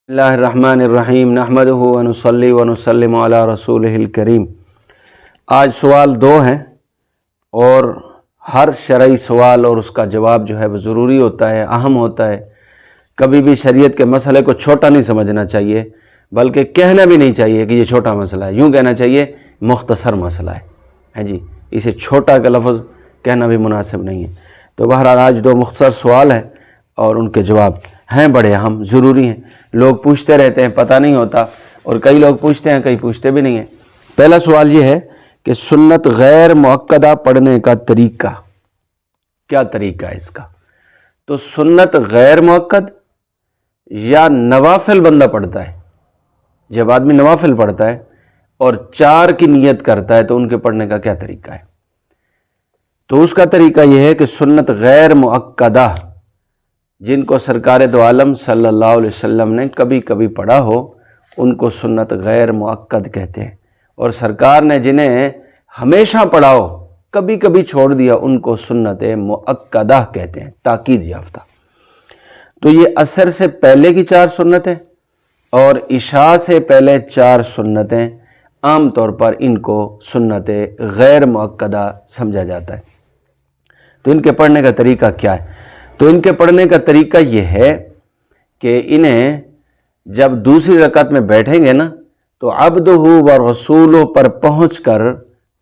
اللہ الرحمن الرحیم نحمدہ ونصلی ونسلم علی رسولہ الکریم۔ آج سوال 2 ہیں اور ہر شرعی سوال اور اس کا جواب جو ہے وہ ضروری ہوتا ہے، اہم ہوتا ہے۔ کبھی بھی شریعت کے مسئلے کو چھوٹا نہیں سمجھنا چاہیے، بلکہ کہنا بھی نہیں چاہیے کہ یہ چھوٹا مسئلہ ہے، یوں کہنا چاہیے مختصر مسئلہ ہے جی، اسے چھوٹا کا لفظ کہنا بھی مناسب نہیں ہے۔ تو بہرحال آج 2 مختصر سوال ہیں اور ان کے جواب ہیں بڑے اہم، ضروری ہیں۔ لوگ پوچھتے رہتے ہیں، پتہ نہیں ہوتا، اور کئی لوگ پوچھتے ہیں، کئی پوچھتے بھی نہیں ہیں۔ پہلا سوال یہ ہے کہ سنت غیر مؤکدہ پڑھنے کا طریقہ کیا طریقہ ہے اس کا؟ تو سنت غیر مؤکد یا نوافل بندہ پڑھتا ہے، جب آدمی نوافل پڑھتا ہے اور 4 کی نیت کرتا ہے تو ان کے پڑھنے کا کیا طریقہ ہے؟ تو اس کا طریقہ یہ ہے کہ سنت غیر مؤکدہ جن کو سرکار دو عالم صلی اللہ علیہ وسلم نے کبھی کبھی پڑھا ہو ان کو سنت غیر مؤکد کہتے ہیں، اور سرکار نے جنہیں ہمیشہ پڑھا ہو کبھی کبھی چھوڑ دیا ان کو سنت مؤکدہ کہتے ہیں، تاکید یافتہ۔ تو یہ عصر سے پہلے کی 4 سنتیں اور عشاء سے پہلے 4 سنتیں، عام طور پر ان کو سنت غیر مؤکدہ سمجھا جاتا ہے۔ تو ان کے پڑھنے کا طریقہ کیا ہے؟ تو ان کے پڑھنے کا طریقہ یہ ہے کہ انہیں جب دوسری رکعت میں بیٹھیں گے نا تو عبدہ و رسولہ پر پہنچ کر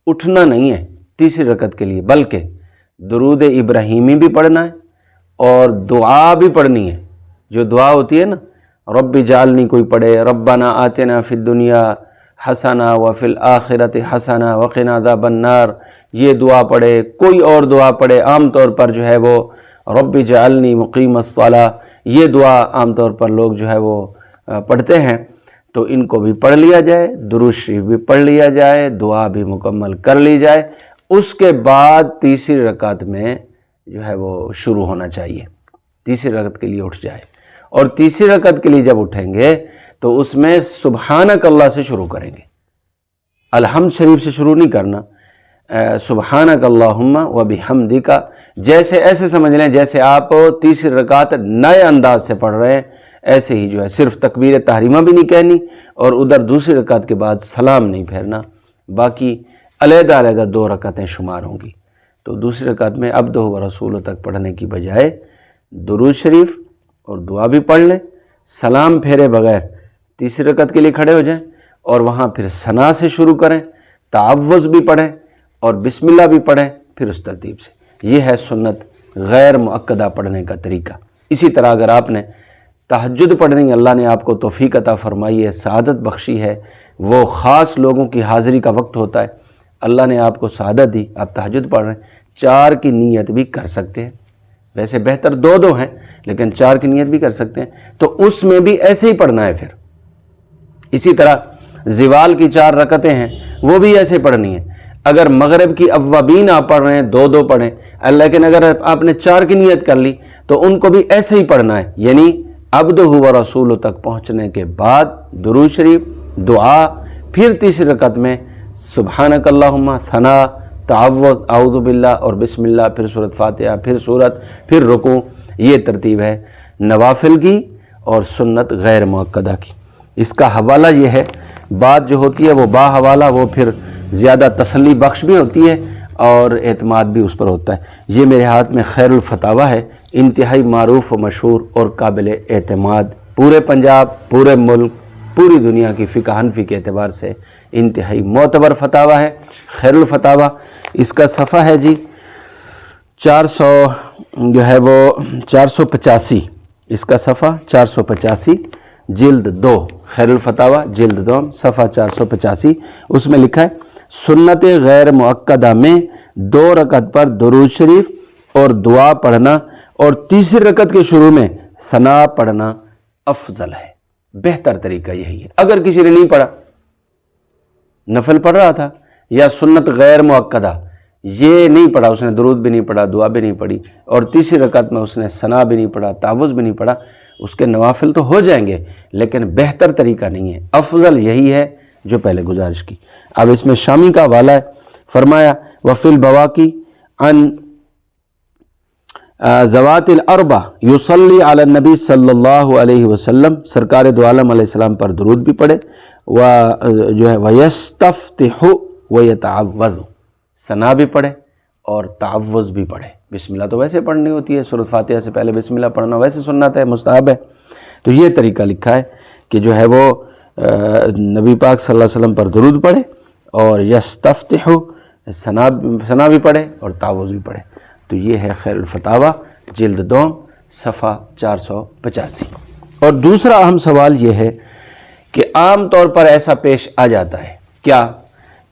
اٹھنا نہیں ہے تیسری رکعت کے لیے، بلکہ درود ابراہیمی بھی پڑھنا ہے اور دعا بھی پڑھنی ہے۔ جو دعا ہوتی ہے نا، رب جعلنی کوئی پڑھے، ربنا آتنا فی الدنیا حسنہ وفی الآخرۃ حسنہ وقنا عذاب النار، یہ دعا پڑھے، کوئی اور دعا پڑھے۔ عام طور پر جو ہے وہ رب جعلنی مقیم الصلاۃ، یہ دعا عام طور پر لوگ جو ہے وہ پڑھتے ہیں، تو ان کو بھی پڑھ لیا جائے، درود شریف بھی پڑھ لیا جائے، دعا بھی مکمل کر لی جائے۔ اس کے بعد تیسری رکعت میں جو ہے وہ شروع ہونا چاہیے، تیسری رکعت کے لیے اٹھ جائے، اور تیسری رکعت کے لیے جب اٹھیں گے تو اس میں سبحانک اللہ سے شروع کریں گے، الحمد شریف سے شروع نہیں کرنا۔ سبحانک اللہم و بحمدک، جیسے ایسے سمجھ لیں جیسے آپ تیسری رکعت نئے انداز سے پڑھ رہے ہیں، ایسے ہی جو ہے صرف تکبیر تحریمہ بھی نہیں کہنی اور ادھر دوسری رکعت کے بعد سلام نہیں پھیرنا، باقی علیحدہ علیحدہ 2 رکعتیں شمار ہوں گی۔ تو دوسری رکعت میں عبدہ و رسولہ تک پڑھنے کی بجائے درود شریف اور دعا بھی پڑھ لیں، سلام پھیرے بغیر تیسری رکعت کے لیے کھڑے ہو جائیں، اور وہاں پھر ثنا سے شروع کریں، تعوذ بھی پڑھیں اور بسم اللہ بھی پڑھیں، پھر اس ترتیب سے۔ یہ ہے سنت غیر مؤکدہ پڑھنے کا طریقہ۔ اسی طرح اگر آپ نے تہجد پڑھنی، اللہ نے آپ کو توفیق عطا فرمائی ہے، سعادت بخشی ہے، وہ خاص لوگوں کی حاضری کا وقت ہوتا ہے، اللہ نے آپ کو سعادت دی، آپ تہجد پڑھ رہے ہیں، 4 کی نیت بھی کر سکتے ہیں، ویسے بہتر 2 ہیں لیکن 4 کی نیت بھی کر سکتے ہیں، تو اس میں بھی ایسے ہی پڑھنا ہے۔ پھر اسی طرح زوال کی 4 رکعتیں ہیں، وہ بھی ایسے پڑھنی ہیں۔ اگر مغرب کی اوابین آپ پڑھ رہے ہیں 2 پڑھیں، لیکن اگر آپ نے 4 کی نیت کر لی تو ان کو بھی ایسے ہی پڑھنا ہے، یعنی عبدہ و رسولہ تک پہنچنے کے بعد درود شریف، دعا، پھر تیسری رکعت میں سبحانک اللہم، ثنا، تعوذ، اعوذ باللہ اور بسم اللہ، پھر سورۃ فاتحہ، پھر سورت، پھر رکوع۔ یہ ترتیب ہے نوافل کی اور سنت غیر مؤکدہ کی۔ اس کا حوالہ یہ ہے، بات جو ہوتی ہے وہ با حوالہ، وہ پھر زیادہ تسلی بخش بھی ہوتی ہے اور اعتماد بھی اس پر ہوتا ہے۔ یہ میرے ہاتھ میں خیر الفتاویٰ ہے، انتہائی معروف و مشہور اور قابل اعتماد، پورے پنجاب، پورے ملک، پوری دنیا کی فقہ حنفی کے اعتبار سے انتہائی معتبر فتاویٰ ہے، خیر الفتاویٰ۔ اس کا صفحہ ہے جی 485، اس کا صفحہ 485، جلد 2، خیر الفتاویٰ جلد 2، صفحہ 485۔ اس میں لکھا ہے سنت غیر مؤکدہ میں 2 رکعت پر درود شریف اور دعا پڑھنا اور تیسری رکعت کے شروع میں ثنا پڑھنا افضل ہے، بہتر طریقہ یہی ہے۔ اگر کسی نے نہیں پڑھا، نفل پڑھ رہا تھا یا سنت غیر مؤکدہ یہ نہیں پڑھا، اس نے درود بھی نہیں پڑھا، دعا بھی نہیں پڑھی، اور تیسری رکعت میں اس نے ثنا بھی نہیں پڑھا، تعوذ بھی نہیں پڑھا، اس کے نوافل تو ہو جائیں گے لیکن بہتر طریقہ نہیں ہے، افضل یہی ہے جو پہلے گزارش کی۔ اب اس میں شامی کا حوالہ ہے، فرمایا وفی البواقی عن ذوات الاربع یصلی علی النبی صلی اللہ علیہ وسلم، سرکار دو عالم علیہ السلام پر درود بھی پڑھے، و جو ہے ویستفتح ویتعوذ، ثنا بھی پڑھے اور تعوذ بھی پڑھے۔ بسم اللہ تو ویسے پڑھنی ہوتی ہے، سورۃ فاتحہ سے پہلے بسم اللہ پڑھنا ویسے سنت ہے، مستحب ہے۔ تو یہ طریقہ لکھا ہے کہ جو ہے وہ نبی پاک صلی اللہ علیہ وسلم پر درود پڑھے اور یستفتح، ثنا بھی پڑھے اور تعوذ بھی پڑھے۔ تو یہ ہے خیر الفتاویٰ جلد 2 صفحہ 485۔ اور دوسرا اہم سوال یہ ہے کہ عام طور پر ایسا پیش آ جاتا ہے کیا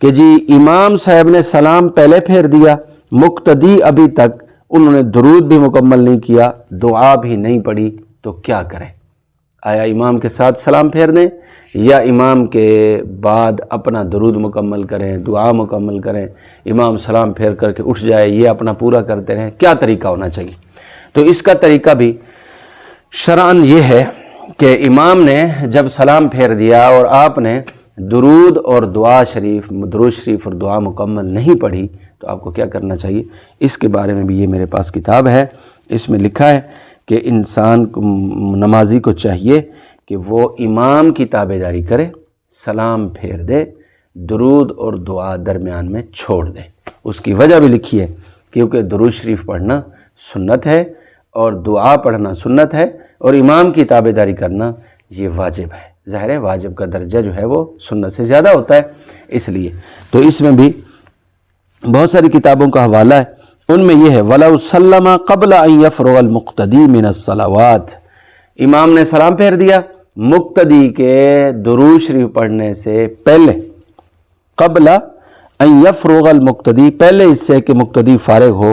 کہ جی امام صاحب نے سلام پہلے پھیر دیا، مقتدی ابھی تک انہوں نے درود بھی مکمل نہیں کیا، دعا بھی نہیں پڑھی، تو کیا کریں؟ آیا امام کے ساتھ سلام پھیر دیں یا امام کے بعد اپنا درود مکمل کریں، دعا مکمل کریں، امام سلام پھیر کر کے اٹھ جائے، یہ اپنا پورا کرتے رہیں؟ کیا طریقہ ہونا چاہیے؟ تو اس کا طریقہ بھی شرعاً یہ ہے کہ امام نے جب سلام پھیر دیا اور آپ نے درود اور دعا شریف، درود شریف اور دعا مکمل نہیں پڑھی، تو آپ کو کیا کرنا چاہیے؟ اس کے بارے میں بھی یہ میرے پاس کتاب ہے، اس میں لکھا ہے کہ انسان نمازی کو چاہیے کہ وہ امام کی تابعداری کرے، سلام پھیر دے، درود اور دعا درمیان میں چھوڑ دے۔ اس کی وجہ بھی لکھی ہے، کیونکہ درود شریف پڑھنا سنت ہے اور دعا پڑھنا سنت ہے، اور امام کی تابعداری کرنا یہ واجب ہے۔ ظاہر ہے واجب کا درجہ جو ہے وہ سنت سے زیادہ ہوتا ہے، اس لیے تو اس میں بھی بہت ساری کتابوں کا حوالہ ہے، ان میں یہ ہے وَلَوْ سَلَّمَ قَبْلَ أَن يَفْرُغَ الْمُقْتَدِي مِنَ الصَّلَوَاتِ، امام نے سلام پھیر دیا مقتدی کے درود شریف پڑھنے سے پہلے، قبل ان یفرغ المقتدی، پہلے اس سے کہ مقتدی فارغ ہو،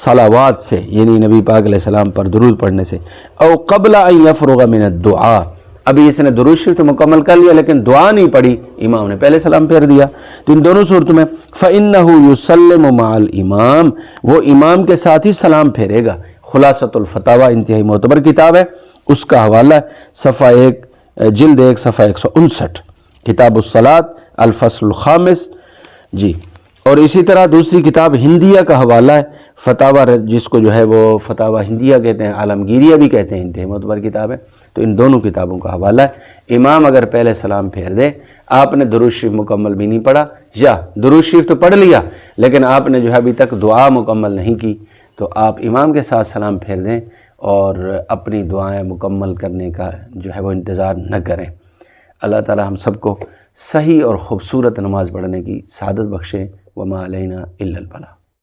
صلوات سے یعنی نبی پاک علیہ السلام پر درود پڑھنے سے، او قبل ان یفرغ من الدعاء، ابھی اس نے درود شریف تو مکمل کر لیا لیکن دعا نہیں پڑھی، امام نے پہلے سلام پھیر دیا، تو ان دونوں صورتوں میں فإنہ یسلم مع الامام، وہ امام کے ساتھ ہی سلام پھیرے گا۔ خلاصۃ الفتاویٰ انتہائی معتبر کتاب ہے، اس کا حوالہ صفحہ 1 جلد 1 صفحہ 159، کتاب الصلاۃ الفصل الخامس، جی۔ اور اسی طرح دوسری کتاب ہندیہ کا حوالہ ہے، فتاویٰ، جس کو جو ہے وہ فتاویٰ ہندیہ کہتے ہیں، عالمگیریہ بھی کہتے ہیں، انتہائی معتبر کتاب ہے۔ تو ان دونوں کتابوں کا حوالہ ہے، امام اگر پہلے سلام پھیر دے، آپ نے درود شریف مکمل بھی نہیں پڑھا، یا درود شریف تو پڑھ لیا لیکن آپ نے جو ہے ابھی تک دعا مکمل نہیں کی، تو آپ امام کے ساتھ سلام پھیر دیں اور اپنی دعائیں مکمل کرنے کا جو ہے وہ انتظار نہ کریں۔ اللہ تعالی ہم سب کو صحیح اور خوبصورت نماز پڑھنے کی سعادت بخشے۔ وما علینا الا البلاغ۔